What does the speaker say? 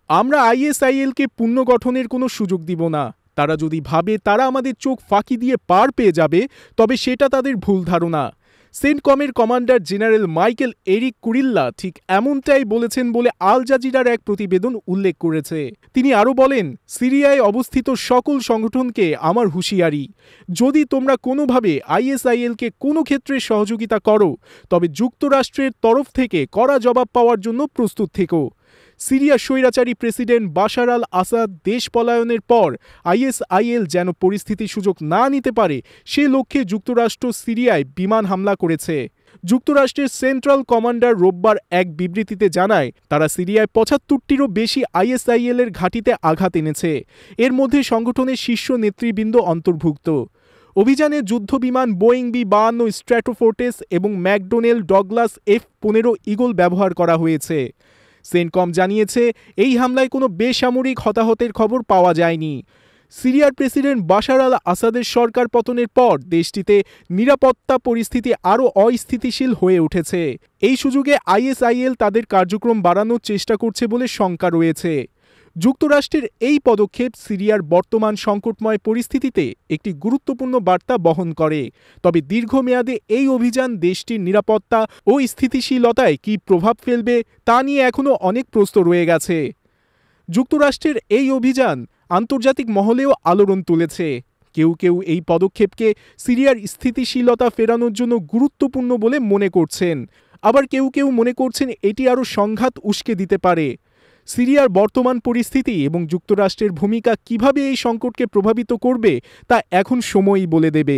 আমরা আইএসআইএলকে পুনর্গঠনের কোনো সুযোগ দিব না। তারা যদি ভাবে তারা আমাদের চোখ ফাঁকি দিয়ে পার পেয়ে যাবে, তবে সেটা তাদের ভুল ধারণা। সেন্টকমের কমান্ডার জেনারেল মাইকেল এরিক কুরিল্লা ঠিক এমনটাই বলেছেন বলে আল জাজিরার এক প্রতিবেদন উল্লেখ করেছে। তিনি আরও বলেন, সিরিয়ায় অবস্থিত সকল সংগঠনকে আমার হুঁশিয়ারি, যদি তোমরা কোনোভাবে আইএসআইএলকে কোনো ক্ষেত্রে সহযোগিতা করো, তবে যুক্তরাষ্ট্রের তরফ থেকে কড়া জবাব পাওয়ার জন্য প্রস্তুত থেকো। সিরিয়ার স্বৈরাচারী প্রেসিডেন্ট বাশার আল আসাদ দেশ পলায়নের পর আইএসআইএল যেন পরিস্থিতির সুযোগ না নিতে পারে, সে লক্ষ্যে যুক্তরাষ্ট্র সিরিয়ায় বিমান হামলা করেছে। যুক্তরাষ্ট্রের সেন্ট্রাল কমান্ডার রোববার এক বিবৃতিতে জানায়, তারা সিরিয়ায় ৭৫টিরও বেশি আইএসআইএল এর ঘাঁটিতে আঘাত এনেছে। এর মধ্যে সংগঠনের শীর্ষ নেতৃবৃন্দ অন্তর্ভুক্ত। অভিযানে যুদ্ধবিমান বোয়িং বি-৫২ স্ট্র্যাটোফোর্টেস এবং ম্যাকডোনেল ডগলাস F-১৫ ঈগল ব্যবহার করা হয়েছে। সেন্টকম জানিয়েছে, এই হামলায় কোনো বেসামরিক হতাহতের খবর পাওয়া যায়নি। সিরিয়ার প্রেসিডেন্ট বাশার আল আসাদের সরকার পতনের পর দেশটিতে নিরাপত্তা পরিস্থিতি আরও অস্থিতিশীল হয়ে উঠেছে। এই সুযোগে আইএসআইএল তাদের কার্যক্রম বাড়ানোর চেষ্টা করছে বলে শঙ্কা রয়েছে। যুক্তরাষ্ট্রের এই পদক্ষেপ সিরিয়ার বর্তমান সংকটময় পরিস্থিতিতে একটি গুরুত্বপূর্ণ বার্তা বহন করে। তবে দীর্ঘমেয়াদে এই অভিযান দেশটির নিরাপত্তা ও স্থিতিশীলতায় কী প্রভাব ফেলবে তা নিয়ে এখনও অনেক প্রশ্ন রয়ে গেছে। যুক্তরাষ্ট্রের এই অভিযান আন্তর্জাতিক মহলেও আলোড়ন তুলেছে। কেউ কেউ এই পদক্ষেপকে সিরিয়ার স্থিতিশীলতা ফেরানোর জন্য গুরুত্বপূর্ণ বলে মনে করছেন, আবার কেউ কেউ মনে করছেন এটি আরও সংঘাত উস্কে দিতে পারে। সিরিয়ার বর্তমান পরিস্থিতি এবং যুক্তরাষ্ট্রের ভূমিকা কিভাবে এই সংকটকে প্রভাবিত করবে তা এখন সময়ই বলে দেবে।